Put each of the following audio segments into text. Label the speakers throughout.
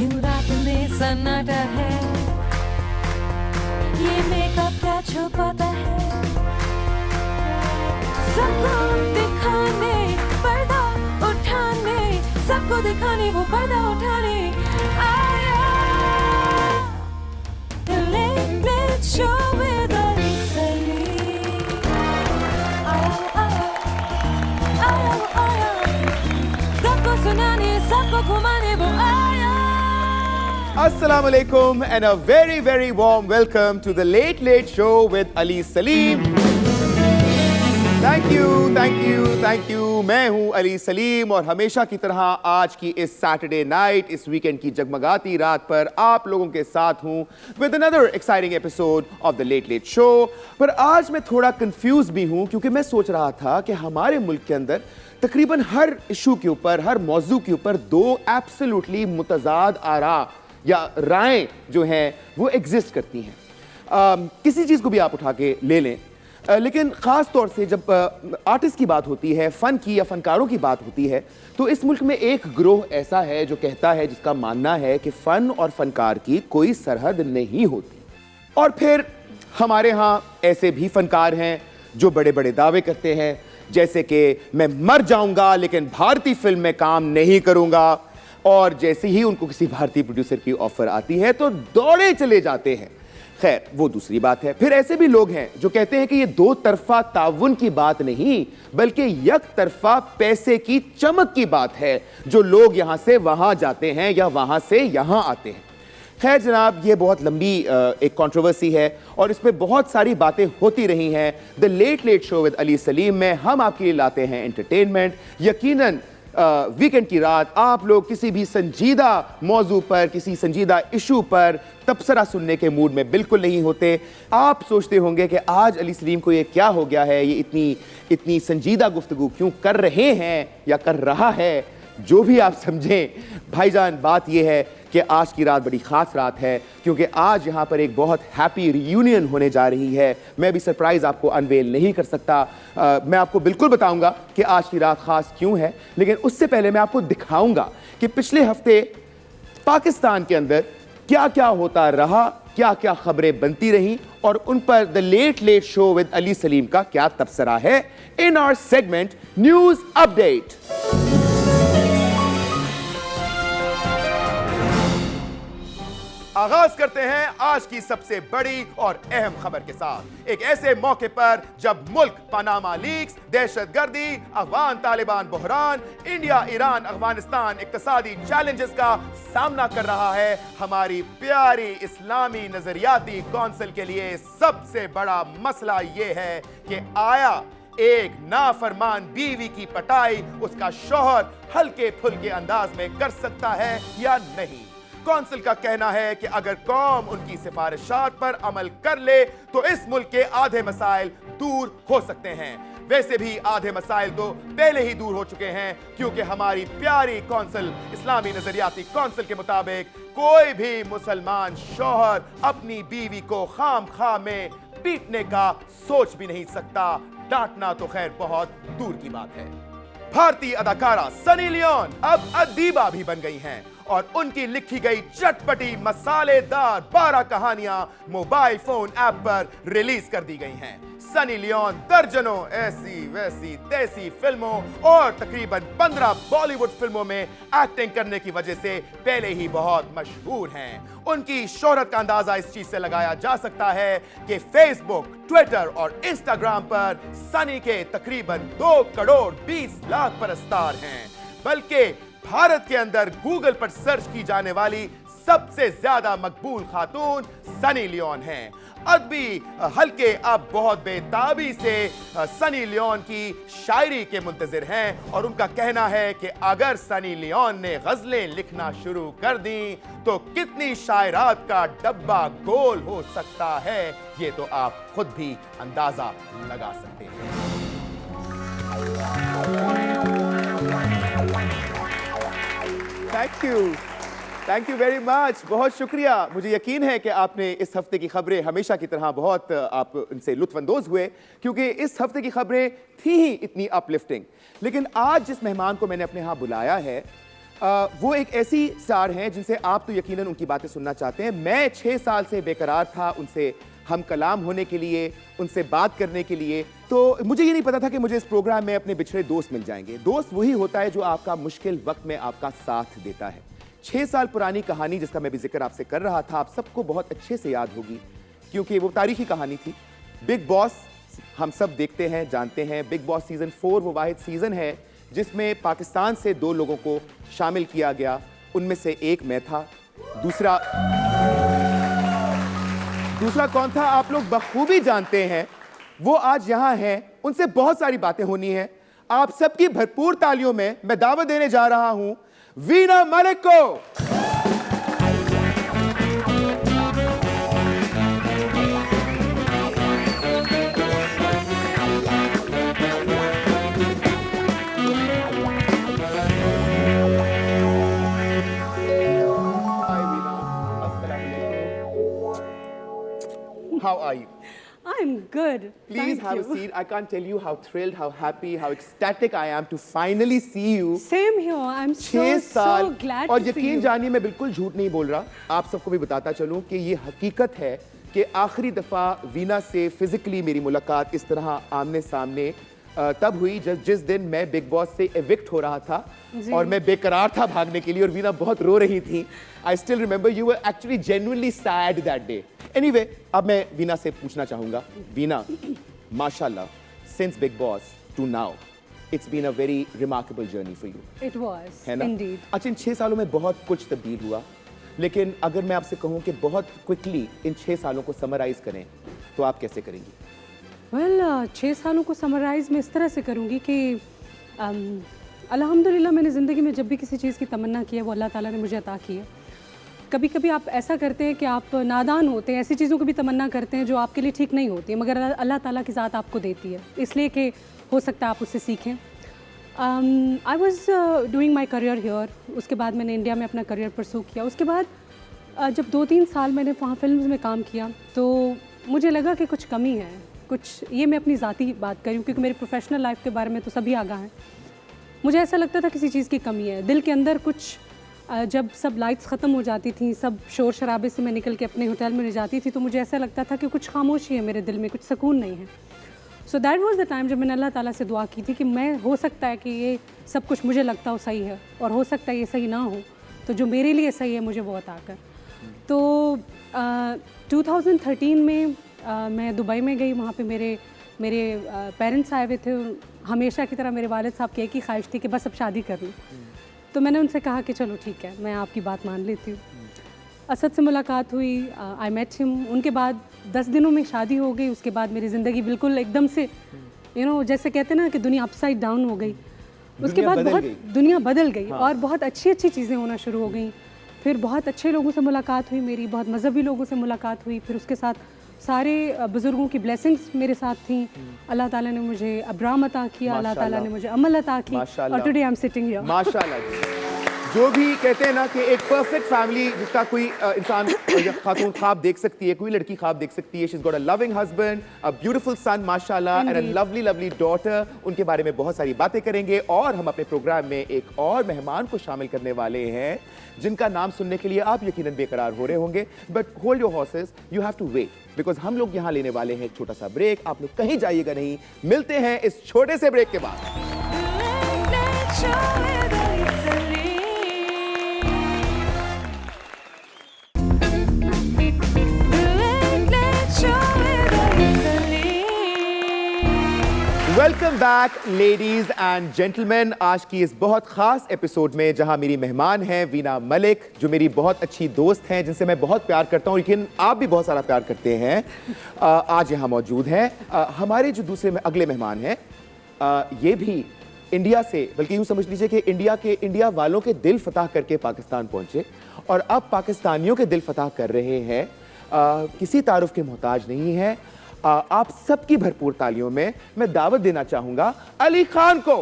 Speaker 1: क्यों रात में सन्नाटा है, ये मेकअप क्या छुपाता है, सबको दिखाने पर्दा उठाने, सबको दिखाने वो पर्दा उठाने आया। The Late Late Show with Ali Salim। आया आया आया आया, सबको सुनाने सबको घुमाने वो आया।
Speaker 2: Assalamu alaikum and a very very warm welcome to the Late Late Show with Ali Salim। Thank you। मैं हूं अली सलीम और हमेशा की तरह आज की इस सैटरडे नाइट, इस वीकेंड की जगमगाती रात पर आप लोगों के साथ हूं with another exciting episode of the late late show. पर आज मैं थोड़ा कंफ्यूज भी हूं क्योंकि मैं सोच रहा था कि हमारे मुल्क के अंदर तकरीबन हर इशू के ऊपर, हर मौजू के ऊपर दो एब्सोल्युटली मुतजाद आरा या राय जो हैं वो एग्जिस्ट करती हैं। किसी चीज़ को भी आप उठा के ले लें, लेकिन ख़ास तौर से जब आर्टिस्ट की बात होती है, फ़न की या फ़नकारों की बात होती है, तो इस मुल्क में एक ग्रोह ऐसा है जो कहता है, जिसका मानना है कि फ़न और फ़नकार की कोई सरहद नहीं होती। और फिर हमारे यहाँ ऐसे भी फ़नकार हैं जो बड़े बड़े दावे करते हैं, जैसे कि मैं मर जाऊँगा लेकिन भारतीय फिल्म में काम नहीं करूँगा, और जैसे ही उनको किसी भारतीय प्रोड्यूसर की ऑफ़र आती है तो दौड़े चले जाते हैं। खैर वो दूसरी बात है। फिर ऐसे भी लोग हैं जो कहते हैं कि ये दो तरफा ताउन की बात नहीं बल्कि एक तरफा पैसे की चमक की बात है, जो लोग यहां से वहां जाते हैं या वहां से यहां आते हैं। खैर जनाब, ये बहुत लंबी एक कंट्रोवर्सी है और इस पे बहुत सारी बातें होती रही हैं। The late late show with Ali Saleem में हम आपके लिए लाते हैं एंटरटेनमेंट। यकीनन वीकेंड की रात आप लोग किसी भी संजीदा मौजू पर, किसी संजीदा इशू पर तबसरा सुनने के मूड में बिल्कुल नहीं होते। आप सोचते होंगे कि आज अली सलीम को ये क्या हो गया है, ये इतनी संजीदा गुफ्तगू क्यों कर रहे हैं या कर रहा है। जो भी आप समझें भाईजान, बात यह है कि आज की रात बड़ी ख़ास रात है क्योंकि आज यहाँ पर एक बहुत हैप्पी रियूनियन होने जा रही है। मैं भी सरप्राइज़ आपको अनवेल नहीं कर सकता। मैं आपको बिल्कुल बताऊंगा कि आज की रात ख़ास क्यों है, लेकिन उससे पहले मैं आपको दिखाऊंगा कि पिछले हफ्ते पाकिस्तान के अंदर क्या क्या होता रहा, क्या क्या खबरें बनती रहीं और उन पर the late late show with Ali Saleem का क्या तबसरा है in our segment news update. आगाज करते हैं आज की सबसे बड़ी और अहम खबर के साथ। एक ऐसे मौके पर जब मुल्क पनामा लीक्स, दहशतगर्दी, अफगान तालिबान बहरान, इंडिया ईरान अफगानिस्तान इक्तिसादी चैलेंजेस का सामना कर रहा है, हमारी प्यारी इस्लामी नजरियाती कौंसिल के लिए सबसे बड़ा मसला यह है कि आया एक नाफरमान बीवी की पटाई उसका शौहर हल्के फुल्के अंदाज में कर सकता है या नहीं। कौंसिल का कहना है कि अगर कौम उनकी सिफारिशात पर अमल कर ले तो इस मुल्क के आधे मसाइल दूर हो सकते हैं। वैसे भी आधे मसाइल तो पहले ही दूर हो चुके हैं क्योंकि हमारी प्यारी कौंसिल, इस्लामी नजरियाती कौंसिल के मुताबिक कोई भी मुसलमान शौहर अपनी बीवी को खाम खा में पीटने का सोच भी नहीं सकता। डांटना तो खैर बहुत दूर की बात है। भारतीय अदाकारा सनी लियोन अब अदीबा भी बन गई हैं और उनकी लिखी गई चटपटी मसालेदार 12 कहानियां मोबाइल फोन ऐप पर रिलीज कर दी गई हैं। सनी लियोन दर्जनों ऐसी वैसी तैसी फिल्मों और तकरीबन 15 बॉलीवुड फिल्मों में एक्टिंग करने की वजह से पहले ही बहुत मशहूर हैं। उनकी शोहरत का अंदाजा इस चीज से लगाया जा सकता है कि फेसबुक, ट्विटर और इंस्टाग्राम पर सनी के तकरीबन 2 करोड़ 20 लाख परस्तार हैं। बल्कि भारत के अंदर गूगल पर सर्च की जाने वाली सबसे ज्यादा मकबूल खातून सनी लियोन हैं। अदबी हल्के अब बहुत बेताबी से सनी लियोन की शायरी के मुंतजिर हैं और उनका कहना है कि अगर सनी लियोन ने गजलें लिखना शुरू कर दी तो कितनी शायरात का डब्बा गोल हो सकता है, ये तो आप खुद भी अंदाजा लगा सकते हैं। थैंक यू वेरी मच, बहुत शुक्रिया। मुझे यकीन है कि आपने इस हफ्ते की खबरें हमेशा की तरह बहुत आप इनसे लुत्फानंदोज हुए क्योंकि इस हफ्ते की खबरें थी ही इतनी अपलिफ्टिंग। लेकिन आज जिस मेहमान को मैंने अपने यहाँ बुलाया है वो एक ऐसी स्टार हैं जिनसे आप तो यकीनन उनकी बातें सुनना चाहते हैं। मैं 6 साल से बेकरार था उनसे हम कलाम होने के लिए, उनसे बात करने के लिए। तो मुझे ये नहीं पता था कि मुझे इस प्रोग्राम में अपने बिछड़े दोस्त मिल जाएंगे। दोस्त वही होता है जो आपका मुश्किल वक्त में आपका साथ देता है। 6 साल पुरानी कहानी जिसका मैं भी जिक्र आपसे कर रहा था, आप सबको बहुत अच्छे से याद होगी क्योंकि वो तारीखी कहानी थी। बिग बॉस हम सब देखते हैं, जानते हैं। बिग बॉस सीजन 4 वो वाहिद सीजन है जिसमें पाकिस्तान से 2 लोगों को शामिल किया गया। उनमें से एक मैं था, दूसरा कौन था आप लोग बखूबी जानते हैं। वो आज यहां हैं, उनसे बहुत सारी बातें होनी है। आप सबकी भरपूर तालियों में मैं दावत देने जा रहा हूं वीना मलिक को। How are you?
Speaker 1: I'm good.
Speaker 2: Please
Speaker 1: Thank
Speaker 2: have
Speaker 1: you.
Speaker 2: a seat. I can't tell you how thrilled, how happy, how ecstatic I am to finally see you.
Speaker 1: Same here. I'm
Speaker 2: 6 साल
Speaker 1: glad
Speaker 2: और
Speaker 1: to see
Speaker 2: यकीन
Speaker 1: you.
Speaker 2: जानिए मैं बिल्कुल झूठ नहीं बोल रहा। आप सबको भी बताता चलूं कि ये हकीकत है कि आखिरी दफा वीना से फिजिकली मेरी मुलाकात इस तरह आमने सामने तब हुई जिस दिन मैं बिग बॉस से एविक्ट हो रहा था और मैं बेकरार था भागने के लिए और वीना बहुत रो रही थी। I still remember you were actually genuinely sad that day. Anyway, अब मैं वीना से पूछना चाहूंगा, वीना माशाल्लाह, since Bigg Boss two now it's been a very remarkable journey for you.
Speaker 1: It was.
Speaker 2: है ना?
Speaker 1: Indeed.
Speaker 2: अच्छा, इन 6 सालों में बहुत कुछ तब्दील हुआ, लेकिन अगर मैं आपसे कहूं कि बहुत क्विकली इन 6 सालों को समराइज करें तो आप कैसे करेंगी?
Speaker 1: वेल 6 सालों को समराइज़ मैं इस तरह से करूँगी कि अल्हम्दुलिल्लाह मैंने ज़िंदगी में जब भी किसी चीज़ की तमन्ना की है वो अल्लाह ताला ने मुझे अता की है। कभी कभी आप ऐसा करते हैं कि आप नादान होते हैं, ऐसी चीज़ों को भी तमन्ना करते हैं जो आपके लिए ठीक नहीं होती है, मगर अल्लाह ताला की ज़ात आपको देती है, इसलिए कि हो सकता है आप उससे सीखें। I was doing my career here. उसके बाद मैंने इंडिया में अपना करियर परसू किया। उसके बाद जब 2-3 साल मैंने वहाँ फिल्म में काम किया तो मुझे लगा कि कुछ कमी है, कुछ, ये मैं अपनी ज़ाती बात करूँ क्योंकि मेरी प्रोफेशनल लाइफ के बारे में तो सभी आगाह हैं। मुझे ऐसा लगता था किसी चीज़ की कमी है दिल के अंदर कुछ। जब सब लाइट्स ख़त्म हो जाती थी, सब शोर शराबे से मैं निकल के अपने होटल में रह जाती थी, तो मुझे ऐसा लगता था कि कुछ खामोशी है मेरे दिल में, कुछ सुकून नहीं है। So that was the time जब मैंने अल्लाह ताला से दुआ की थी कि मैं, हो सकता है कि ये सब कुछ मुझे लगता हो सही है और हो सकता है ये सही ना हो, तो जो मेरे लिए सही है मुझे वो अता कर। तो 2013 में मैं दुबई में गई। वहाँ पे मेरे पेरेंट्स आए हुए थे। हमेशा की तरह मेरे वालिद साहब की एक ही ख्वाहिश थी कि बस अब शादी कर लूँ। तो मैंने उनसे कहा कि चलो ठीक है, मैं आपकी बात मान लेती हूँ। असद से मुलाकात हुई, आई मेट हिम। उनके बाद 10 दिनों में शादी हो गई। उसके बाद मेरी ज़िंदगी बिल्कुल एकदम से जैसे कहते हैं ना कि दुनिया अपसाइड डाउन हो गई। उसके बाद बहुत दुनिया बदल गई। हाँ। और बहुत अच्छी अच्छी चीज़ें होना शुरू हो गई। फिर बहुत अच्छे लोगों से मुलाकात हुई मेरी, बहुत मजहबी लोगों से मुलाकात हुई। फिर उसके साथ सारे बुज़ुर्गों की ब्लेसिंग्स मेरे साथ थी। अल्लाह ताला ने मुझे अब्राम अता किया, अल्लाह ताला ने मुझे अमल अता की, और today I am sitting here.
Speaker 2: माशाल्लाह। जो भी कहते हैं ना कि एक परफेक्ट फैमिली जिसका कोई इंसान या खातून ख्वाब देख सकती है, कोई लड़की ख्वाब देख सकती है। She is got a loving husband, a beautiful son माशाल्लाह, and a lovely lovely daughter. उनके बारे में बहुत सारी बातें करेंगे और हम अपने प्रोग्राम में एक और मेहमान को शामिल करने वाले हैं जिनका नाम सुनने के लिए आप यकीनन बेकरार हो रहे होंगे। But hold your horses, you have to wait, because हम लोग यहाँ लेने वाले हैं एक छोटा सा ब्रेक। आप लोग कहीं जाइएगा नहीं, मिलते हैं इस छोटे से ब्रेक के बाद। Welcome back ladies and gentleman. आज की इस बहुत खास एपिसोड में जहां मेरी मेहमान हैं वीना मलिक, जो मेरी बहुत अच्छी दोस्त हैं, जिनसे मैं बहुत प्यार करता हूं, लेकिन आप भी बहुत सारा प्यार करते हैं, आज यहां मौजूद हैं। हमारे जो दूसरे अगले मेहमान हैं, ये भी इंडिया से, बल्कि यूं समझ लीजिए कि इंडिया वालों के दिल फतह करके पाकिस्तान पहुंचे और अब पाकिस्तानियों के दिल फतह कर रहे हैं। किसी तारुफ के मोहताज नहीं है। आप सबकी भरपूर तालियों में मैं दावत देना चाहूंगा अली खान को।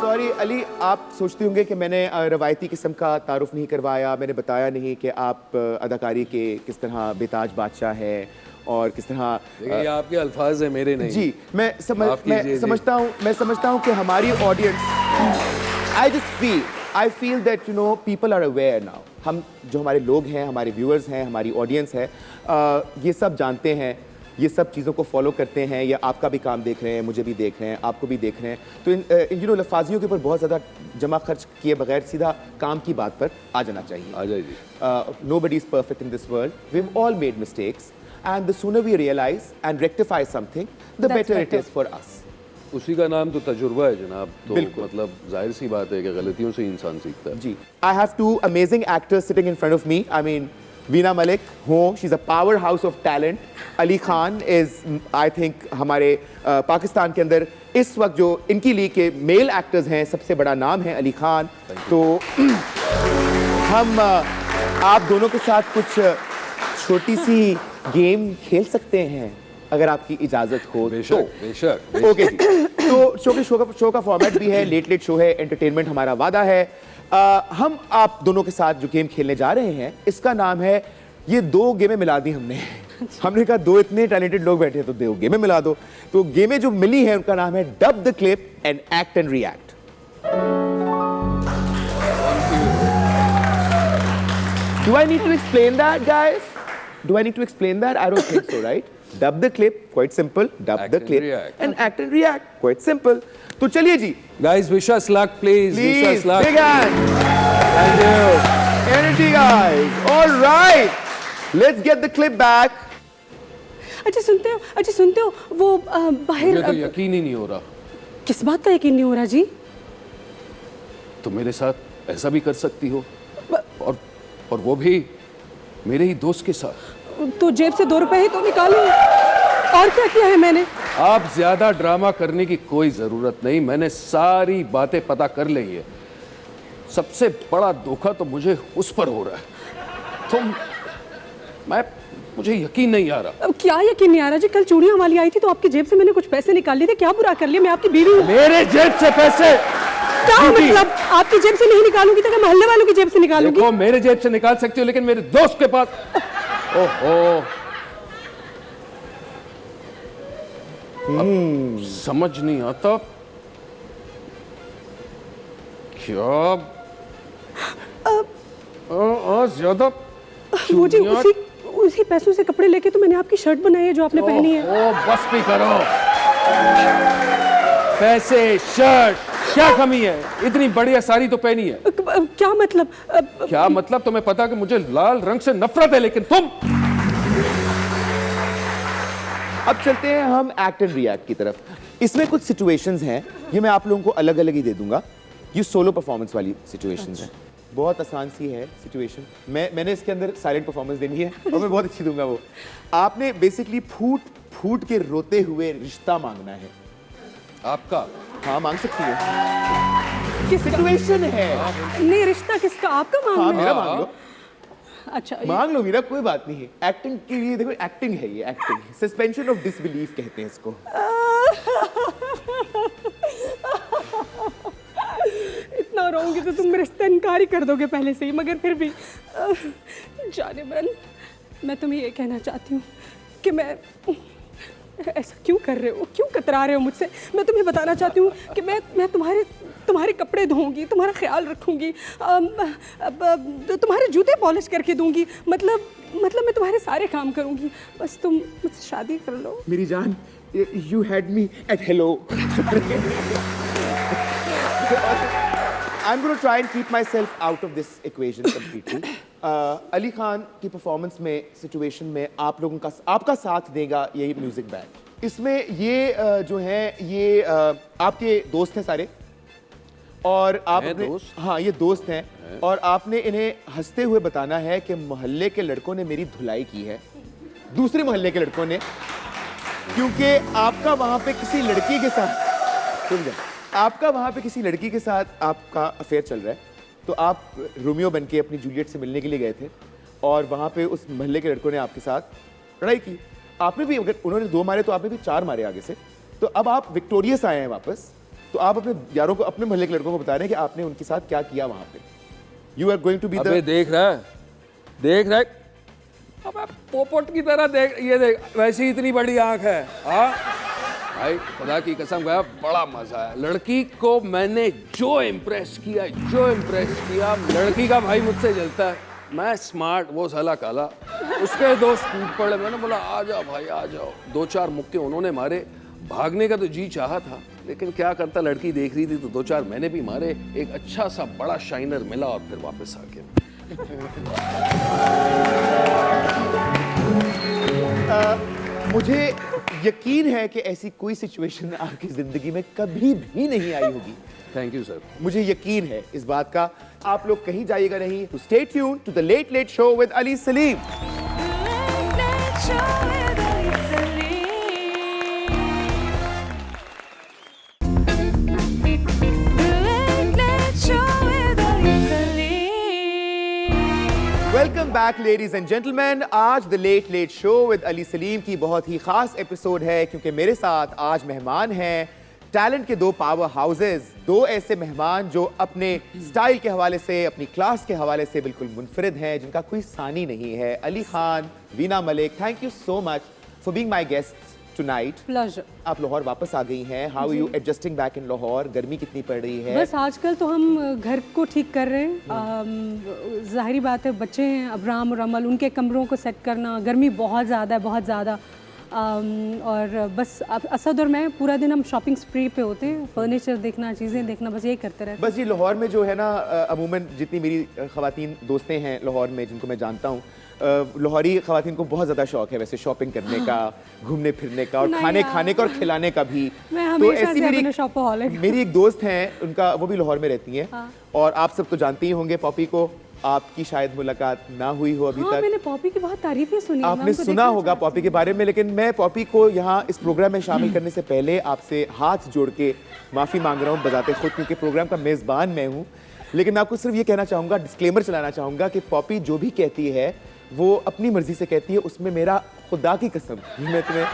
Speaker 2: सॉरी अली, आप सोचते होंगे कि मैंने रवायती किस्म का तारुफ नहीं करवाया, मैंने बताया नहीं कि आप अदाकारी के किस तरह बेताज बादशाह है और किस तरह
Speaker 3: ये आपके अल्फाज हैं, मेरे नहीं।
Speaker 2: जी मैं
Speaker 3: माफ कीजिए जी।
Speaker 2: समझता हूँ कि हमारी audience I feel that you know people are aware now. हम जो हमारे लोग हैं, हमारे व्यूअर्स हैं, हमारी ऑडियंस है, ये सब जानते हैं, ये सब चीज़ों को फॉलो करते हैं, या आपका भी काम देख रहे हैं, मुझे भी देख रहे हैं, आपको भी देख रहे हैं। तो इन यू नो लफाजियों के ऊपर बहुत ज़्यादा जमा खर्च किए बगैर सीधा काम की बात पर आ जाना चाहिए।
Speaker 3: आ जाइए।
Speaker 2: Nobody is perfect in this world. We've all made mistakes, and the sooner we realize and rectify something, the
Speaker 1: That's
Speaker 2: better it
Speaker 1: better.
Speaker 2: is for us.
Speaker 3: उसी का नाम तो तजुर्बा है जनाब। तो
Speaker 2: बिल्कुल।
Speaker 3: मतलब जाहिर सी बात है कि गलतियों से इंसान सीखता है।
Speaker 2: जी, I have two amazing actors sitting in front of me. I mean, Veena Malik, she's a powerhouse of talent. Ali Khan is, I think, हमारे पाकिस्तान के अंदर इस वक्त जो इनकी लीग के मेल एक्टर्स हैं, सबसे बड़ा नाम है अली खान। तो हम आप दोनों के साथ कुछ छोटी सी गेम खेल सकते हैं अगर आपकी इजाजत हो तो।
Speaker 3: बेशक।
Speaker 2: ओके जी, तो शो का फॉर्मेट भी है, लेट लेट शो है, एंटरटेनमेंट हमारा वादा है। हम आप दोनों के साथ जो गेम खेलने जा रहे हैं, इसका नाम है, ये दो गेमें मिला दी हमने कहा दो इतने टैलेंटेड लोग बैठे हैं तो दो गेमें मिला दो। तो गेमें जो मिली हैं उनका नाम है dub the clip and act and react. Do I need to explain that, guys? Do I need to explain that? I don't think so, right? Dub the clip, quite simple. Dub
Speaker 3: Act
Speaker 2: the
Speaker 3: and
Speaker 2: clip
Speaker 3: react.
Speaker 2: and act and react, quite simple. तो चलिए जी,
Speaker 3: Guys, wish us luck, please. Wish
Speaker 2: please,
Speaker 3: us luck.
Speaker 2: big hand,
Speaker 3: Thank you.
Speaker 2: energy, guys. All right, let's get the clip back.
Speaker 1: अच्छा सुनते हो वो बाहर
Speaker 3: मुझे तो यकीन ही नहीं हो रहा
Speaker 1: किस बात का यकीन नहीं हो रहा जी?
Speaker 3: तुम मेरे साथ ऐसा भी कर सकती हो, और वो भी मेरे ही दोस्त के साथ।
Speaker 1: तो जेब से 2 रुपए ही तो निकालो, और क्या किया है मैंने?
Speaker 3: आप ज्यादा ड्रामा करने की कोई जरूरत नहीं, मैंने सारी बातें पता कर ली है। सबसे बड़ा धोखा तो मुझे उस पर हो रहा है। मुझे यकीन नहीं आ रहा।
Speaker 1: अब क्या यकीन नहीं आ रहा जी? कल चूड़ियां वाली आई थी तो आपकी जेब से मैंने कुछ पैसे निकाल लिए थे, क्या बुरा कर लिया? मैं आपकी बीवी हूँ।
Speaker 3: मेरे जेब से पैसे?
Speaker 1: क्या मतलब? आपकी जेब से नहीं निकालूंगी तो क्या मोहल्ले वालों की जेब से निकालूंगी?
Speaker 3: देखो, मेरे जेब से निकाल सकती हो, लेकिन मेरे दोस्त के पास। ओहो, अब समझ नहीं आता क्या ज्यादा
Speaker 1: वो जी उसी पैसों से कपड़े लेके तो मैंने आपकी शर्ट बनाई है जो आपने पहनी है।
Speaker 3: ओ, बस भी करो। पैसे, शर्ट, क्या कमी है? इतनी बढ़िया साड़ी तो पहनी है।
Speaker 1: क्या मतलब?
Speaker 3: क्या मतलब? तुम्हें पता कि मुझे लाल रंग से नफरत है, लेकिन तुम।
Speaker 2: अब चलते हैं हम एक्ट एंड रिएक्ट की तरफ। इसमें कुछ सिचुएशंस हैं, ये मैं आप लोगों को अलग अलग ही दे दूंगा। ये सोलो परफॉर्मेंस वाली सिचुएशंस हैं। बहुत आसान सी है सिचुएशन। मैंने इसके अंदर साइलेंट परफॉर्मेंस देनी है और मैं बहुत अच्छी दूंगा वो। आपने बेसिकली फूट फूट के रोते हुए रिश्ता मांगना है।
Speaker 3: आपका?
Speaker 2: हाँ, मांग सकती है। किस सिचुएशन है?
Speaker 1: नहीं, रिश्ता किसका? आपका मांगना
Speaker 2: हाँ,
Speaker 1: है?
Speaker 2: मेरा मांग लो।
Speaker 1: अच्छा,
Speaker 2: मांग लो मेरा, कोई बात नहीं है। एक्टिंग के लिए देखो, एक्टिंग है ये, एक्टिंग। सस्पेंशन ऑफ डिसबिलीफ कहते हैं इसको।
Speaker 1: इतना रोऊंगी तो तुम मेरे से इनकार ही कर दोगे पहले से ही, मगर फिर भी जाने मन, मैं तुम्हें ये कहना चाहती हूँ कि मैं ऐसा क्यों कर रहे हो, क्यों कतरा रहे हो मुझसे? मैं तुम्हें बताना चाहती हूँ कि मैं तुम्हारे कपड़े धोऊंगी, तुम्हारा ख्याल रखूंगी, तुम्हारे जूते पॉलिश करके दूंगी, मतलब मैं तुम्हारे सारे काम करूंगी, बस तुम मुझसे शादी कर लो।
Speaker 2: मेरी जान, you had me at hello. I'm going to try and keep myself out of this equation completely. Ali Khan की परफॉर्मेंस में, सिचुएशन में आपका साथ देगा यही म्यूजिक बैंड। इसमें ये जो है ये आपके दोस्त हैं सारे, और आप हाँ, ये दोस्त हैं, और आपने इन्हें हंसते हुए बताना है कि मोहल्ले के लड़कों ने मेरी धुलाई की है, दूसरे मोहल्ले के लड़कों ने, क्योंकि आपका वहां पे किसी लड़की के साथ, सुन जाए, आपका वहां पे किसी लड़की के साथ आपका अफेयर चल रहा है, तो आप रोमियो बन के अपनी जूलियट से मिलने के लिए गए थे, और वहां पे उस मोहल्ले के लड़कों ने आपके साथ लड़ाई की। आपने भी, अगर उन्होंने 2 मारे तो आपने भी 4 मारे आगे से, तो अब आप विक्टोरियस आए हैं वापस, तो आप अपने यारों को, अपने मोहल्ले के लड़कों को बता रहे हैं कि आपने उनके साथ क्या किया वहां पे। You are going to be
Speaker 3: अबे देख रहा है अब पोपट की तरह देख, ये देख, वैसे ही इतनी बड़ी आंख है। हाँ भाई, खुदा की कसम गया, बड़ा मजा है। लड़की को मैंने जो इम्प्रेस किया, लड़की का भाई मुझसे जलता है, मैं स्मार्ट, वो साला काला। उसके दोस्त टूट पड़े, मैंने बोला आ जाओ भाई आ जाओ। 2-4 मुक्के उन्होंने मारे, भागने का तो जी चाहा था, लेकिन क्या करता, लड़की देख रही थी तो 2-4 मैंने भी मारे। एक अच्छा सा बड़ा शाइनर मिला और फिर वापस आ गया।
Speaker 2: मुझे यकीन है कि ऐसी कोई सिचुएशन आपकी जिंदगी में कभी भी नहीं आई होगी।
Speaker 3: Thank you sir.
Speaker 2: मुझे यकीन है इस बात का। आप लोग कहीं जाइएगा नहीं। तो stay tuned to the late late show with Ali Salim. Welcome back ladies and gentleman. आज the late late show with Ali Salim की बहुत ही खास एपिसोड है, क्योंकि मेरे साथ आज मेहमान हैं टैलेंट के 2 पावर हाउसेस, 2 ऐसे मेहमान जो अपने स्टाइल के हवाले से, अपनी क्लास के हवाले से बिल्कुल मुनफरिद हैं, जिनका कोई सानी नहीं है। Ali Khan, Veena Malik, thank you so much for being my guests tonight.
Speaker 1: Pleasure.
Speaker 2: आप लाहौर वापस आ गई हैं। How are you adjusting back in Lahore? गर्मी कितनी पड़ रही है?
Speaker 1: बस आजकल तो हम घर को ठीक कर रहे हैं। जाहिर बात है, बच्चे हैं अब्राम और अमल, उनके कमरों को सेट करना, गर्मी बहुत ज़्यादा है, बहुत ज़्यादा। और बस अब असद और मैं पूरा दिन हम शॉपिंग स्प्री पे होते हैं, फर्नीचर देखना, चीज़ें देखना, बस यही करते रहते हैं।
Speaker 2: बस ये लाहौर में जो है ना, अमूमन जितनी मेरी ख़वातीन दोस्तें हैं लाहौर में जिनको मैं जानता हूँ, लाहौरी ख़वातीन को बहुत ज़्यादा शौक है वैसे शॉपिंग करने का, घूमने फिरने का, और खाने खाने का और खिलाने का भी।
Speaker 1: मैं
Speaker 2: तो
Speaker 1: हमेशा
Speaker 2: ऐसी
Speaker 1: से अपने शॉपaholic।
Speaker 2: मेरी एक दोस्त हैं, उनका, वो भी लाहौर में रहती हैं।
Speaker 1: हाँ।
Speaker 2: और आप सब तो जानते ही होंगे पॉपी को। आपकी शायद मुलाकात ना हुई हो अभी
Speaker 1: हाँ,
Speaker 2: तक।
Speaker 1: मैंने पॉपी की बहुत तारीफें सुनी।
Speaker 2: आपने सुना होगा पॉपी के बारे में, लेकिन मैं पॉपी को यहाँ इस प्रोग्राम में शामिल करने से पहले आपसे हाथ जोड़ के माफ़ी मांग रहा हूँ बजाते खुद, क्योंकि प्रोग्राम का मेज़बान मैं हूँ। लेकिन मैं आपको सिर्फ ये कहना चाहूँगा, डिस्क्लेमर चलाना चाहूँगा कि पॉपी जो भी कहती है वो अपनी मर्जी से कहती है, उसमें मेरा खुदा की कसम, मैं तुम्हें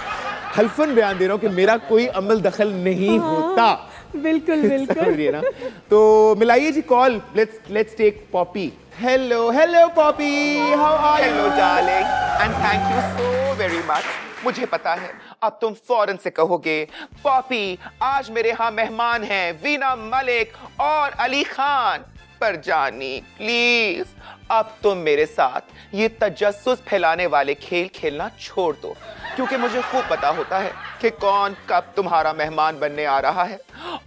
Speaker 2: हल्फन बयान दे रहा हूँ कि मेरा कोई अमल दखल नहीं होता।
Speaker 1: बिल्कुल बिल्कुल।
Speaker 2: समझिए ना। तो मिलाइए जी call. Let's take Poppy. Hello Poppy, how are you?
Speaker 4: Hello darling, and thank you so very much. मुझे पता है अब तुम फौरन से कहोगे, पॉपी आज मेरे यहाँ मेहमान हैं वीना मलिक और अली खान। पर जानी प्लीज, अब तुम मेरे साथ ये तजस्सुस फैलाने वाले खेल खेलना छोड़ दो, क्योंकि मुझे खूब पता होता है कि कौन कब तुम्हारा मेहमान बनने आ रहा है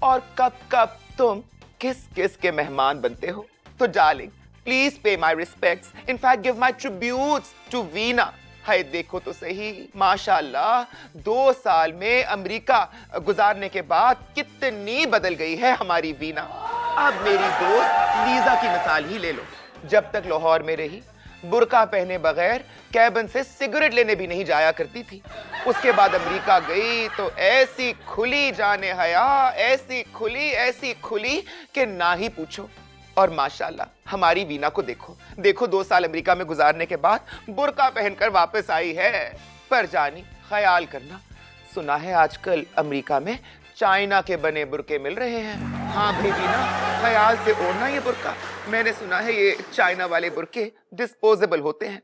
Speaker 4: और कब तुम किस किस के मेहमान बनते हो। तो darling, please pay my respects, in fact give my tributes to Veena. हाय देखो तो सही, माशाल्लाह 2 साल में अमेरिका गुजारने के बाद कितनी बदल गई है हमारी वीना। अब मेरी दोस्त लीजा की मिसाल ही ले लो। जब तक लाहौर में रही, बुर्का पहने बगैर कैबिन से सिगरेट लेने भी नहीं जाया करती थी। उसके बाद अमेरिका गई तो ऐसी खुली जाने हया, ऐसी खुली कि ना ही पूछो। और माशाल्लाह हमारी वीना को देखो 2 साल अमेरिका में गुजारने के बाद बुर्का पहनकर वापस आई है। पर जानी, ख्याल करना, सुना है आजकल अमेरिका में चाइना के बने बुर्के मिल रहे हैं। हाँ भाई वीना, ख्याल से ओढ़ना ये बुर्का। मैंने सुना है ये चाइना वाले बुर्के डिस्पोजेबल होते हैं।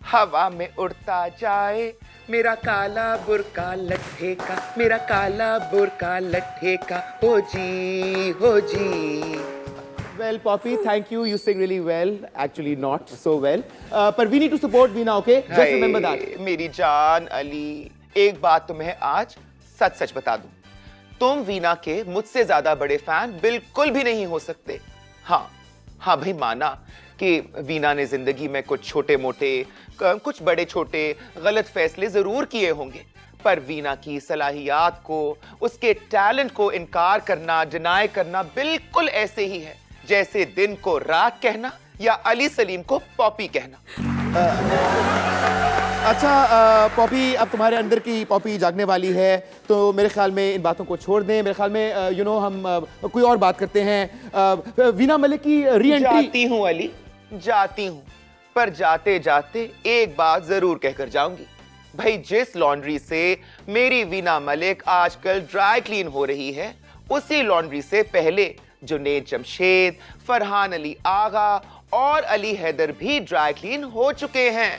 Speaker 4: हवा में उड़ता जाए मेरा काला बुर्का लट्ठे का, मेरा काला बुर्का लट्ठे का, हो जी।
Speaker 2: Well, Poppy, thank you. You sing really well. Actually, not so well. But we need to support Veena, okay? Just remember that.
Speaker 4: मेरी जान अली, एक बात तुम्हें आज सच बता दूं, तुम वीना के मुझसे ज्यादा बड़े फैन बिल्कुल भी नहीं हो सकते। हाँ भाई, माना कि वीना ने जिंदगी में कुछ छोटे मोटे, कुछ बड़े छोटे गलत फैसले जरूर किए होंगे, पर वीना की सलाहियात को, उसके टैलेंट को इनकार करना, डिनाई करना बिल्कुल ऐसे ही है जैसे दिन को रात कहना या अली सलीम को पॉपी कहना।
Speaker 2: अच्छा पॉपी, अब तुम्हारे अंदर की पॉपी जागने वाली है, तो मेरे ख्याल में इन बातों को छोड़ दें। मेरे ख्याल में हम कोई और बात करते हैं। वीना मलिक की री एंट्री।
Speaker 4: जाती हूँ अली, जाती हूँ, पर जाते जाते एक बात जरूर कहकर जाऊंगी। भाई, जिस लॉन्ड्री से मेरी वीना मलिक आजकल ड्राई क्लीन हो रही है, उसी लॉन्ड्री से पहले जुनैद जमशेद, फरहान अली आगा और अली हैदर भी ड्राई क्लीन हो चुके हैं,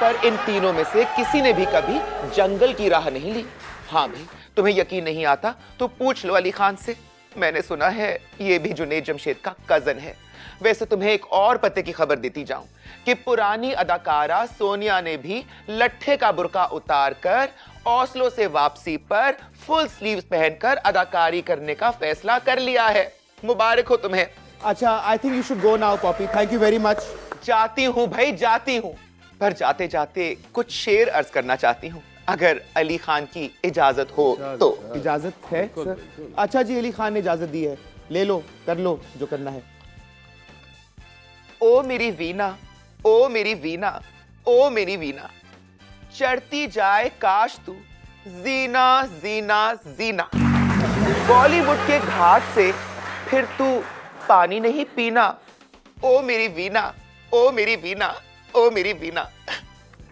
Speaker 4: पर इन तीनों में से किसी ने भी कभी जंगल की राह नहीं ली। हाँ भाई, तुम्हें यकीन नहीं आता तो पूछ लो अली खान से। मैंने सुना है ये भी जुनैद जमशेद का कजन है। वैसे तुम्हें एक और पते की खबर देती जाऊं कि पुरानी अदाकारा सोनिया ने भी लट्ठे का बुर्का उतारकर ओस्लो से वापसी पर फुल स्लीव्स पहनकर अदाकारी करने का फैसला कर लिया है। मुबारक हो तुम्हें।
Speaker 2: अच्छा, I think you should go now Poppy, thank you very much.
Speaker 4: जाती हूँ भाई, जाती हूँ, पर जाते जाते कुछ शेर अर्ज करना चाहती हूँ, अगर अली खान की इजाजत हो तो।
Speaker 2: इजाजत है सर? अच्छा जी, अली खान ने इजाजत दी है, ले लो, कर लो जो करना है।
Speaker 4: ओ मेरी वीना, ओ मेरी वीना, ओ मेरी वीना, चढ़ती जाए काश तू जीना जीना जीना, बॉलीवुड के घाट से फिर तू पानी नहीं पीना। ओ मेरी वीना, ओ मेरी वीना, ओ मेरी वीना।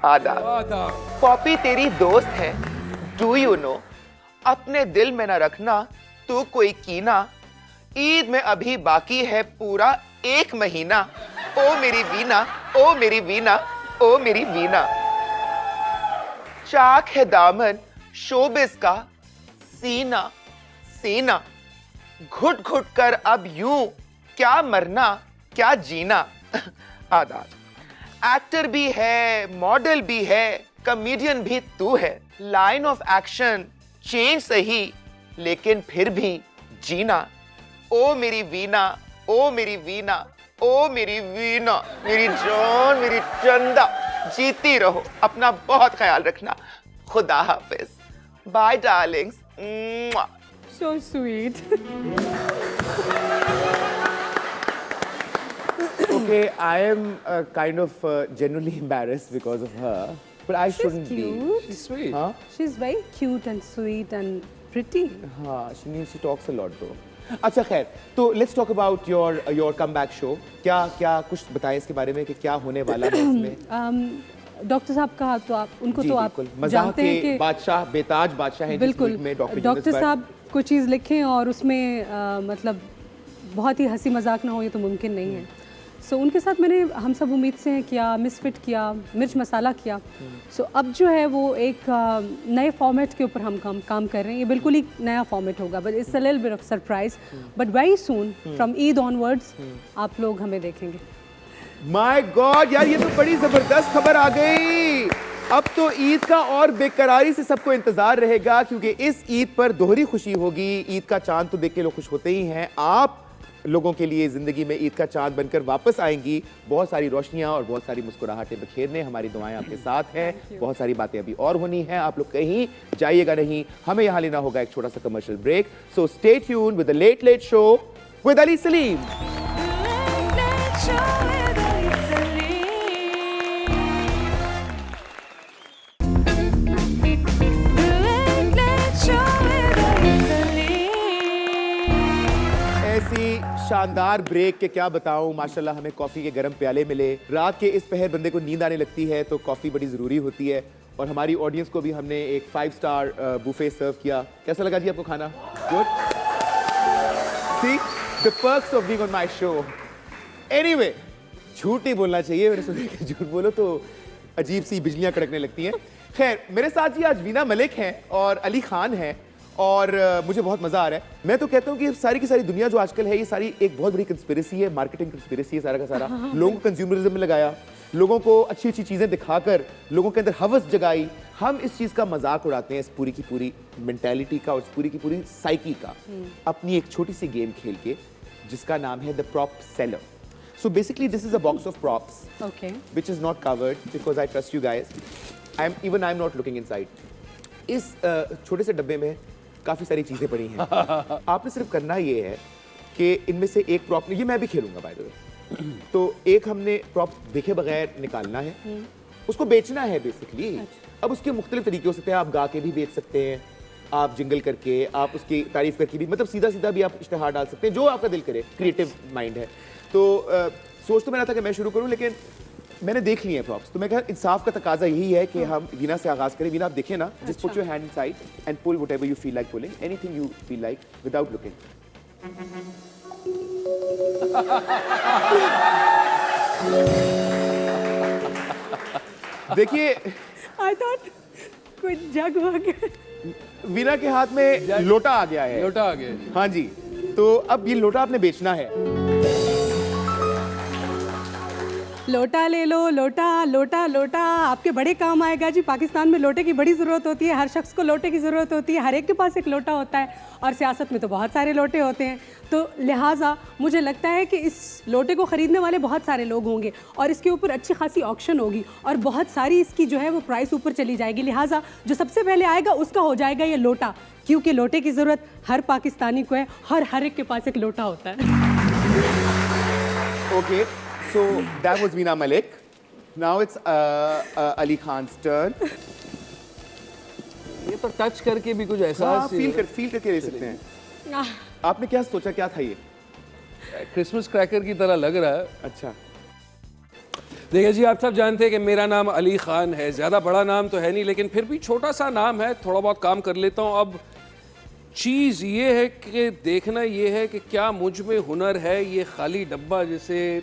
Speaker 4: आदाब। पॉपी तेरी दोस्त है, डू यू नो, अपने दिल में न रखना तू कोई कीना, ईद में अभी बाकी है पूरा 1 महीना। ओ मेरी वीना, ओ मेरी वीना, ओ मेरी वीना। चाक है दामन शोबिस का सीना सीना, घुट घुट कर अब यूं क्या मरना क्या जीना। आदाब। एक्टर भी है, मॉडल भी है, कॉमेडियन भी तू है, लाइन ऑफ एक्शन चेंज सही लेकिन फिर भी जीना। ओ मेरी वीना, ओ मेरी वीना, ओ मेरी वीना, मेरी जान, मेरी चंदा, जीती रहो, अपना बहुत ख्याल रखना, खुदा हाफिज, bye darlings.
Speaker 1: So sweet.
Speaker 2: Okay, I am kind of genuinely embarrassed because of her, but I shouldn't be.
Speaker 1: Cute.
Speaker 3: Sweet.
Speaker 2: Huh?
Speaker 1: She's very cute and sweet and pretty.
Speaker 2: हाँ, she talks a lot though. अच्छा खैर, तो let's talk about your comeback show. क्या कुछ बताएं इसके बारे में कि क्या होने वाला है इसमें?
Speaker 1: डॉक्टर साहब का तो आप उनको
Speaker 2: जी
Speaker 1: तो आप
Speaker 2: बिल्कुल, मजाक
Speaker 1: जानते हैं
Speaker 2: के
Speaker 1: कि
Speaker 2: बादशाह, बेताज बादशाह हैं
Speaker 1: बिल्कुल
Speaker 2: जिस में डॉक्टर
Speaker 1: डॉक्टर साहब कोई चीज़ लिखें और उसमें मतलब बहुत ही हंसी मजाक ना हो, ये तो मुमकिन नहीं है। सो उनके साथ मैंने हम सब उम्मीद से किया, मिसफिट किया, मिर्च मसाला किया। सो अब जो है वो एक नए फॉर्मेट के ऊपर हम काम कर रहे हैं। ये बिल्कुल ही नया फॉर्मेट होगा, but it's a little bit of surprise, but very soon from Eid onwards आप लोग हमें देखेंगे।
Speaker 2: माय गॉड यार, ये तो बड़ी जबरदस्त खबर आ गई। अब तो ईद का और बेकरारी से सबको इंतजार रहेगा, क्योंकि इस ईद पर दोहरी खुशी होगी। ईद का चांद तो देख के लोग खुश होते ही हैं, आप लोगों के लिए जिंदगी में ईद का चांद बनकर वापस आएंगी। बहुत सारी रोशनियां और बहुत सारी मुस्कुराहटें बिखेरने हमारी दुआएं आपके साथ हैं। बहुत सारी बातें अभी और होनी है, आप लोग कहीं जाइएगा नहीं, हमें यहाँ लेना होगा एक छोटा सा commercial break. So stay tuned with the late late show with Ali Saleem. शानदार ब्रेक के क्या बताऊं, माशाल्लाह हमें कॉफी के गर्म प्याले मिले। रात के इस पहर बंदे को नींद आने लगती है तो कॉफी बड़ी जरूरी होती है, और हमारी ऑडियंस को भी हमने एक 5 स्टार बुफे सर्व किया। कैसा लगा जी आपको खाना? Good. See the perks of being on my show. Anyway, झूठ नहीं बोलना चाहिए, मैंने सुना कि झूठ बोलो तो अजीब सी बिजलियां कड़कने लगती हैं। खैर, मेरे साथ जी आज वीना मलिक हैं और अली खान हैं, और मुझे बहुत मजा आ रहा है। मैं तो कहता हूँ कि सारी की सारी दुनिया जो आजकल है, ये सारी एक बहुत बड़ी कंस्पिरेसी है, मार्केटिंग कंस्पिरेसी है सारा का सारा। लोगों को कंज्यूमरिज्म में लगाया, लोगों को अच्छी अच्छी चीजें दिखाकर लोगों के अंदर हवस जगाई। हम इस चीज का मजाक उड़ाते हैं, इस पूरी की पूरी मेंटालिटी का और इस पूरी की पूरी साइकी का, अपनी एक छोटी सी गेम खेल के, जिसका नाम है the prop seller. So basically this is a box of props,
Speaker 1: okay,
Speaker 2: which is not covered because I trust you guys. I'm not looking inside. इस छोटे से डब्बे में काफी सारी चीजें पड़ी हैं। आपने सिर्फ करना ये है कि इनमें से एक प्रॉप, ये मैं भी खेलूंगा बाय द वे, तो एक हमने प्रॉप देखे बगैर निकालना है, उसको बेचना है बेसिकली। अब उसके मुख्तलिफ तरीके हो सकते हैं, आप गा के भी बेच सकते हैं, आप जिंगल करके, आप उसकी तारीफ करके भी, मतलब सीधा सीधा भी आप इश्तिहार डाल सकते हैं, जो आपका दिल करे, क्रिएटिव माइंड है। तो सोच तो मेरा था कि मैं शुरू करूं, लेकिन मैंने देख लिए हैं प्रॉप्स, तो मैं कहा इंसाफ का तकाजा यही है कि हम वीना से आगाज करें। वीना आप देखिए ना, just put your hand inside and pull whatever you feel like pulling, anything you feel like without looking. देखिए
Speaker 1: आई थॉट कोई जग वग।
Speaker 2: वीना के हाथ में लोटा आ गया है।
Speaker 3: लोटा आ गया जी।
Speaker 2: हाँ जी, तो अब ये लोटा आपने बेचना है।
Speaker 1: लोटा ले लो, लोटा लोटा लोटा आपके बड़े काम आएगा जी। पाकिस्तान में लोटे की बड़ी ज़रूरत होती है, हर शख्स को लोटे की ज़रूरत होती है, हर एक के पास एक लोटा होता है और सियासत में तो बहुत सारे लोटे होते हैं। तो लिहाजा मुझे लगता है कि इस लोटे को ख़रीदने वाले बहुत सारे लोग होंगे और इसके ऊपर अच्छी खासी ऑक्शन होगी और बहुत सारी इसकी जो है वो प्राइस ऊपर चली जाएगी। लिहाजा जो सबसे पहले आएगा उसका हो जाएगा ये लोटा, क्योंकि लोटे की ज़रूरत हर पाकिस्तानी को है, हर एक के पास एक लोटा होता है।
Speaker 2: Okay, so that was Veena Malik. Now it's Ali Khan's turn.
Speaker 3: ये तो टच करके भी कुछ
Speaker 2: हाँ,
Speaker 3: एहसास
Speaker 2: फील करके ले सकते हैं। आपने क्या सोचा, क्या था ये?
Speaker 3: क्रिसमस क्रैकर की तरह लग रहा है।
Speaker 2: अच्छा,
Speaker 3: देखिए जी, आप सब जानते हैं कि मेरा नाम अली खान है। ज़्यादा बड़ा नाम तो है नहीं, लेकिन फिर भी छोटा सा नाम है, थोड़ा बहुत काम कर लेता हूँ। अब चीज़ ये है कि देखना ये है कि क्या मुझ में हुनर है ये खाली डब्बा जिसे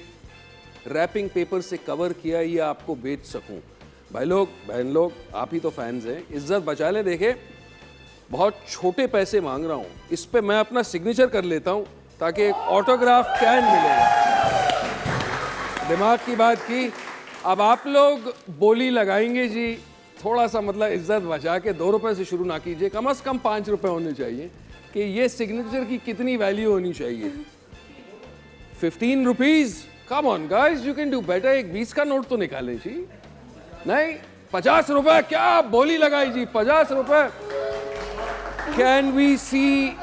Speaker 3: रैपिंग पेपर से कवर किया ये आपको बेच सकूं। भाई लोग, बहन लोग, आप ही तो फैंस हैं, इज्जत बचा लें। देखे, बहुत छोटे पैसे मांग रहा हूँ, इस पे मैं अपना सिग्नेचर कर लेता हूँ ताकि एक ऑटोग्राफ कैन मिलेगा। दिमाग की बात की। अब आप लोग बोली लगाएंगे जी, थोड़ा सा मतलब इज्जत बचा के 2 रुपए से शुरू ना कीजिए, कम से कम 5 रुपए होने चाहिए कि ये सिग्नेचर की कितनी वैल्यू होनी चाहिए। 15 rupees, come on guys, you can do better. एक 20 का नोट तो निकालें जी। नहीं, 50 रुपए, क्या बोली लगाई जी, 50 रुपए। कैन वी सी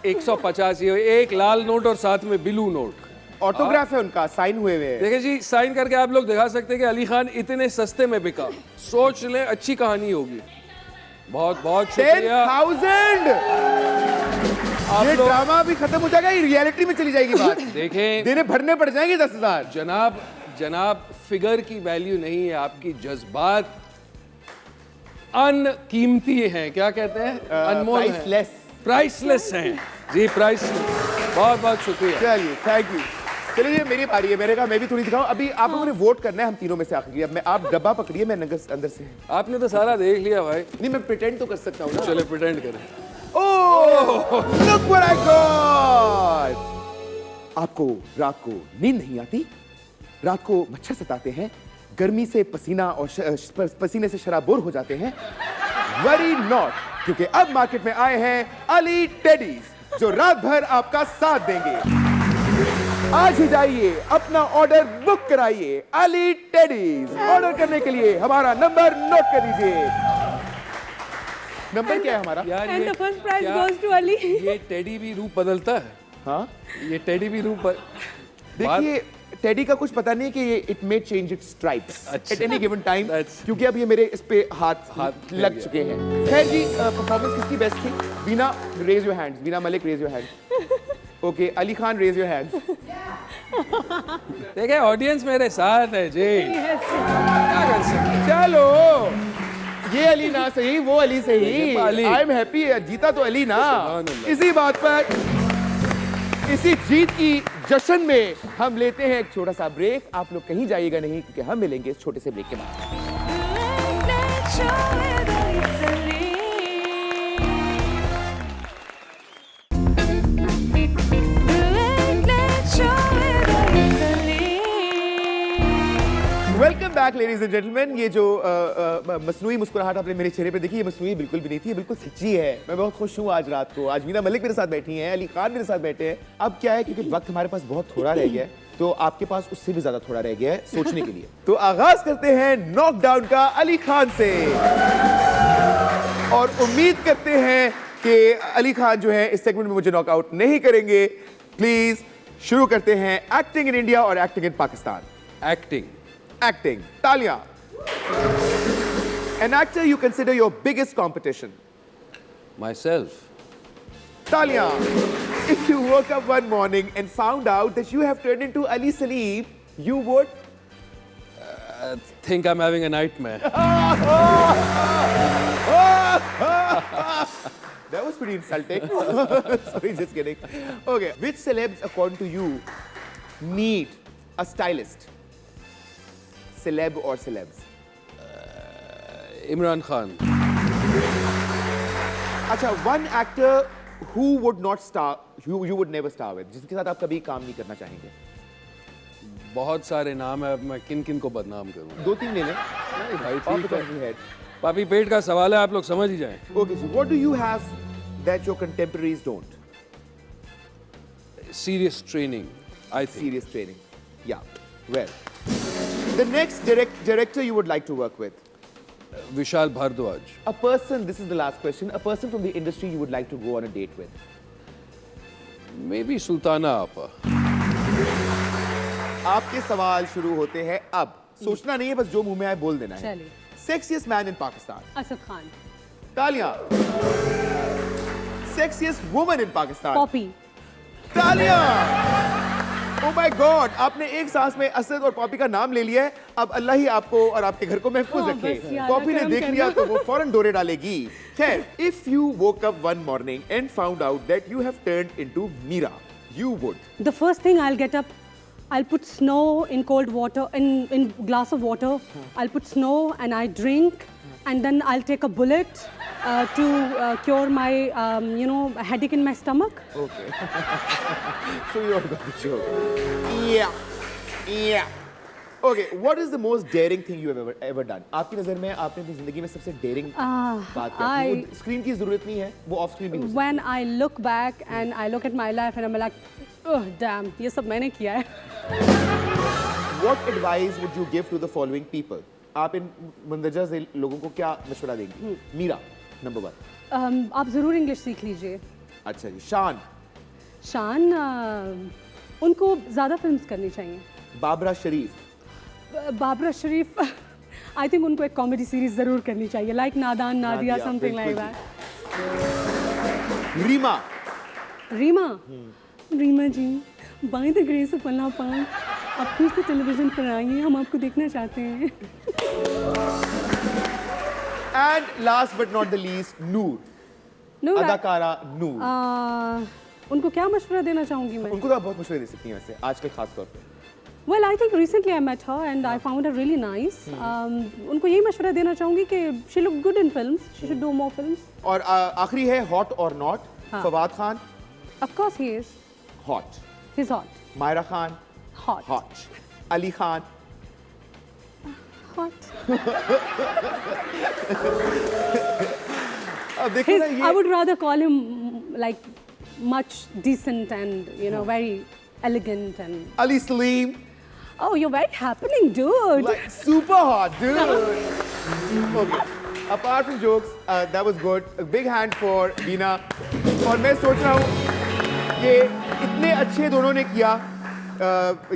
Speaker 3: 150, ये एक लाल नोट और साथ में ब्लू नोट।
Speaker 2: ऑटोग्राफ है उनका, साइन हुए हुए हैं।
Speaker 3: देखिए जी, साइन करके आप लोग दिखा सकते हैं कि अली खान इतने सस्ते में बिका। सोच लें, अच्छी कहानी होगी। बहुत बहुत शुक्रिया।
Speaker 2: 10,000। ये ड्रामा भी खत्म हो जाएगा, ये रियलिटी में चली जाएगी बात।
Speaker 3: देखें,
Speaker 2: देने भरने पड़ जाएंगे 10,000।
Speaker 3: जनाब फिगर की वैल्यू नहीं है, आपकी जज्बात अनकीमती हैं। क्या कहते हैं? अनमोल हैं,
Speaker 2: प्राइसलेस।
Speaker 3: प्राइसलेस हैं जी, प्राइसलेस। बहुत बहुत शुक्रिया।
Speaker 2: चलिए, थैंक यू। चलिए, मेरी बारी है। मैंने कहा मैं भी थोड़ी दिखाऊं। अभी आप लोगों ने वोट करना है, हम तीनों में से आखिरी। अब मैं, आप डब्बा पकड़िए, मैं अंदर से।
Speaker 3: आपने तो सारा देख लिया भाई।
Speaker 2: नहीं, मैं प्रिटेंड तो कर सकता हूँ ना।
Speaker 3: चले प्रिटेंड करें।
Speaker 2: ओह, look what I got! आपको रात को नींद नहीं आती, रात को मच्छर सताते हैं, गर्मी से पसीना और पसीने से शराबोर हो जाते हैं। वरी नॉट, क्योंकि अब मार्केट में आए हैं अली टेडीज, जो रात भर आपका साथ देंगे। आज ही जाइए, अपना ऑर्डर बुक कराइए। अली टेडीज। ऑर्डर करने के लिए हमारा नंबर नोट कर दीजिए। नंबर क्या है हमारा?
Speaker 3: यार,
Speaker 1: And
Speaker 3: ये
Speaker 1: the first prize
Speaker 3: क्या-
Speaker 1: goes to Ali.
Speaker 3: ये टेडी भी रूप बदलता है।
Speaker 2: हाँ,
Speaker 3: ये टेडी भी रूप
Speaker 2: देखिए, टेडी का कुछ पता नहीं कि ये it may change its stripes
Speaker 3: अच्छा।
Speaker 2: At any given time,
Speaker 3: That's-
Speaker 2: क्योंकि अब ये मेरे इस पे हाथ
Speaker 3: हाथ
Speaker 2: लग
Speaker 3: गया।
Speaker 2: चुके हैं। खैर जी, परफॉर्मेंस किसकी बेस्ट थी? Veena, raise your hands. Veena Malik, raise your hands. Okay, Ali Khan, raise your hands.
Speaker 3: देखिए, ऑडियंस मेरे साथ है जी। क्या कर सकते?
Speaker 2: चलो, ये अली ना सही, वो अली सही।
Speaker 3: ये अली।
Speaker 2: आई एम हैप्पी, जीता तो अली ना।
Speaker 3: सुभान
Speaker 2: इसी बात पर, इसी जीत की जश्न में हम लेते हैं एक छोटा सा ब्रेक। आप लोग कहीं जाइएगा नहीं, क्योंकि हम मिलेंगे इस छोटे से ब्रेक के बाद। Welcome back ladies and gentleman. ये जो मसनूई मुस्कुराहट आपने मेरे चेहरे पे देखी, ये मसनूई बिल्कुल भी नहीं थी, ये बिल्कुल सच्ची है। मैं बहुत खुश हूँ आज रात को। आज वीना मलिक मेरे साथ बैठी हैं, अली खान मेरे साथ बैठे हैं। अब क्या है, क्योंकि वक्त हमारे पास बहुत थोड़ा रह गया है, तो आपके पास उससे भी ज्यादा थोड़ा रह गया है सोचने के लिए। तो आगाज करते हैं नॉकडाउन का अली खान से, और उम्मीद करते हैं कि अली खान जो है इस सेगमेंट में मुझे नॉकआउट नहीं करेंगे। प्लीज शुरू करते हैं एक्टिंग इन इंडिया और acting in Pakistan.
Speaker 3: Acting.
Speaker 2: Acting. Talia. An actor you consider your biggest competition.
Speaker 3: Myself.
Speaker 2: Talia. If you woke up one morning and found out that you have turned into Ali Salim, You would?
Speaker 3: Think I'm having a nightmare.
Speaker 2: That was pretty insulting. Sorry, just kidding. Okay, which celebs, according to you, need a stylist? Celeb or celebs?
Speaker 3: Imran Khan.
Speaker 2: अच्छा, one actor who would not star, you would never star with, जिसके साथ आप कभी काम नहीं करना चाहेंगे.
Speaker 3: बहुत सारे नाम है, अब मैं किन किन को बदनाम करूं?
Speaker 2: 2-3 ले लें.
Speaker 3: नहीं भाई
Speaker 2: Off the
Speaker 3: ठीक
Speaker 2: top of your
Speaker 3: है.
Speaker 2: head.
Speaker 3: पापी पेट का सवाल है, आप लोग समझ ही जाएं.
Speaker 2: Okay, so what do you have that your contemporaries don't?
Speaker 3: Serious training, I think.
Speaker 2: Serious training. Yeah. Well, the next director you would like to work with.
Speaker 3: Vishal Bhardwaj.
Speaker 2: A person, this is the last question, a person from the industry you would like to go on a date with.
Speaker 3: Maybe Sultana आपा.
Speaker 2: आपके सवाल शुरू होते हैं अब. सोचना नहीं है, बस जो मुंह में आए बोल देना है.
Speaker 1: चलिए.
Speaker 2: Sexiest man in Pakistan.
Speaker 1: Asad Khan.
Speaker 2: तालियां. Sexiest woman in Pakistan.
Speaker 1: Poppy.
Speaker 2: तालियां. Oh my God, आपने एक सांस में असद और पॉपी का नाम ले लिया है. अब अल्लाह ही आपको और आपके घर को महफूज
Speaker 1: हाँ,
Speaker 2: रखे.
Speaker 1: बस यार,
Speaker 2: पॉपी ने
Speaker 1: करम
Speaker 2: देख
Speaker 1: करना.
Speaker 2: लिया तो वो फौरन डोरे डालेगी. खैर, if you woke up one morning and found out that you have turned into Meera, you would.
Speaker 1: The first thing I'll get up, I'll put snow in cold water, in glass of water. I'll put snow and I drink, and then I'll take a bullet to cure my, headache in my stomach.
Speaker 2: Okay. So you all got the joke. Yeah. Yeah. Okay, what is the most daring thing you have ever done? आपकी नज़र में आपने अपनी ज़िंदगी में सबसे daring बात क्या की? वो स्क्रीन की ज़रूरत नहीं है, वो ऑफ स्क्रीन भी हो सकती है.
Speaker 1: When I look back and I look at my life and I'm like, oh damn, ये सब मैंने किया है.
Speaker 2: What advice would you give to the following people? आप इन मंदरजा से लोगों को क्या मशवरा देंगी? मीरा, नंबर 1.
Speaker 1: आप ज़रूर इंग्लिश सीख लीजिए.
Speaker 2: अच्छा जी. शान.
Speaker 1: शान, उनको ज़्यादा फिल्म्स करनी चाहिए.
Speaker 2: बाबरा शरीफ.
Speaker 1: बाबरा शरीफ, आई थिंक उनको एक कॉमेडी सीरीज ज़रूर करनी चाहिए, like Nadaan Nadia,
Speaker 2: Nadia,
Speaker 1: something like
Speaker 2: बिल्कुल
Speaker 1: that.
Speaker 2: Reema.
Speaker 1: Reema. Reema ji, by the grace of अल्लाह पाक, आप फिर से टेलीविजन पर आइए, हम आपको देखना चाहते हैं.
Speaker 2: And last but not the least, नूर.
Speaker 1: नूर,
Speaker 2: अदाकारा नूर.
Speaker 1: उनको क्या मशवरा देना चाहूँगी मैं?
Speaker 2: उनको तो आप बहुत मशवरे दे सकती हैं वैसे, आजकल खास तौर पे.
Speaker 1: Well, I think recently I met her and I found her really nice. उनको यही मशवरा देना चाहूँगी कि she looked good in films. She should do more films.
Speaker 2: और आखिरी है हॉट और not. Fawad Khan.
Speaker 1: Of course he is.
Speaker 2: Hot.
Speaker 1: He's hot.
Speaker 2: Maira Khan.
Speaker 1: Hot.
Speaker 2: Hot. Ali Khan.
Speaker 1: Hot.
Speaker 2: अब देखो ना
Speaker 1: I
Speaker 2: ये.
Speaker 1: would rather call him like much decent and very elegant and.
Speaker 2: Ali Salim.
Speaker 1: Oh, you're very happening, dude.
Speaker 2: Like super hot, dude. Okay. Apart from jokes, that was good. A big hand for Veena. और मैं सोच रहा हूँ कि इतने अच्छे दोनों ने किया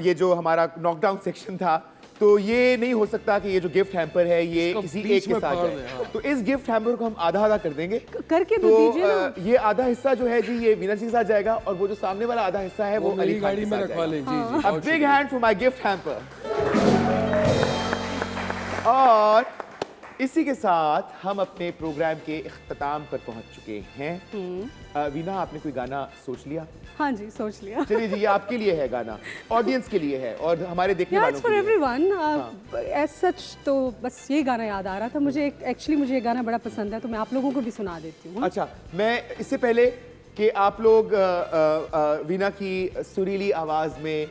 Speaker 2: ये जो हमारा नॉकडाउन सेक्शन था, तो ये नहीं हो सकता कि ये जो गिफ्ट हैम्पर है ये किसी एक के साथ जाए. तो इस गिफ्ट हैम्पर को हम आधा करेंगे.
Speaker 1: करके तो दीजिए ना.
Speaker 2: ये आधा हिस्सा जो है जी ये वीना जी के साथ जाएगा और वो जो सामने वाला आधा हिस्सा है वो अली खान
Speaker 3: गाड़ी
Speaker 2: के
Speaker 3: में
Speaker 2: साथ
Speaker 3: रखवा
Speaker 2: जाएगा.
Speaker 3: लें. जी जी.
Speaker 2: A big hand for my gift hamper. और इसी के साथ हम अपने प्रोग्राम के इख्तिताम पर पहुंच चुके हैं. वीना, आपने कोई गाना सोच लिया?
Speaker 1: हाँ जी, सोच लिया.
Speaker 2: चलिए जी, ये आपके लिए है गाना, ऑडियंस के लिए है और हमारे देखने
Speaker 1: Yeah,
Speaker 2: वालों
Speaker 1: it's for
Speaker 2: के लिए.
Speaker 1: everyone. As such, तो बस ये गाना याद आ रहा था मुझे. एक्चुअली मुझे ये गाना बड़ा पसंद है, तो मैं आप लोगों को भी सुना देती हूँ.
Speaker 2: अच्छा, मैं इससे पहले कि आप लोग वीना की सुरीली आवाज में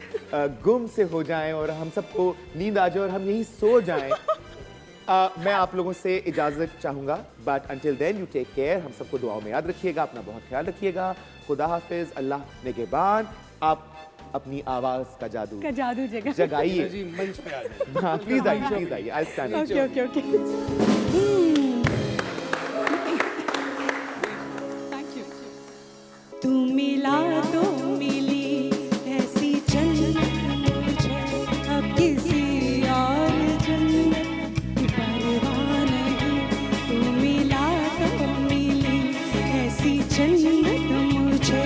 Speaker 2: गुम से हो जाएं और हम सबको नींद आ जाए और हम यहीं सो जाएं, मैं आप लोगों से इजाजत चाहूंगा. But until then you take care. हम सबको दुआओं में याद रखिएगा, अपना बहुत ख्याल रखिएगा. खुदा हाफिज, अल्लाह निगहबान. आप अपनी आवाज का जादू जगाइए.
Speaker 3: जी मंच पे आ जाए.
Speaker 2: हाँ, प्लीज आइए. I stand.
Speaker 1: Okay. Thank you. तू मिला तो मिली ऐसी जन्नत मुझे, अब किसी और जन्नत की परवाह नहीं. तू मिला तो मिली ऐसी जन्नत मुझे,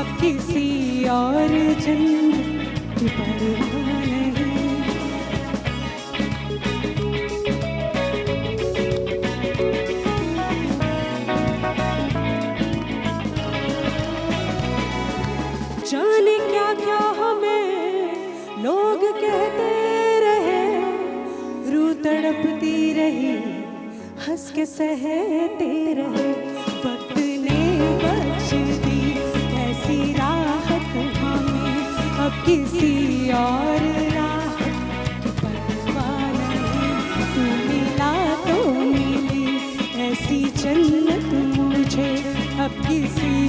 Speaker 1: अब किसी और जन्नत की परवाह नहीं. करती रही, हंस के सहते रहे, वक्त ने बख्श दी ऐसी राहत हमें, अब किसी और राहत की परवाह नहीं। तू मिला तो मिली ऐसी जन्नत मुझे, अब किसी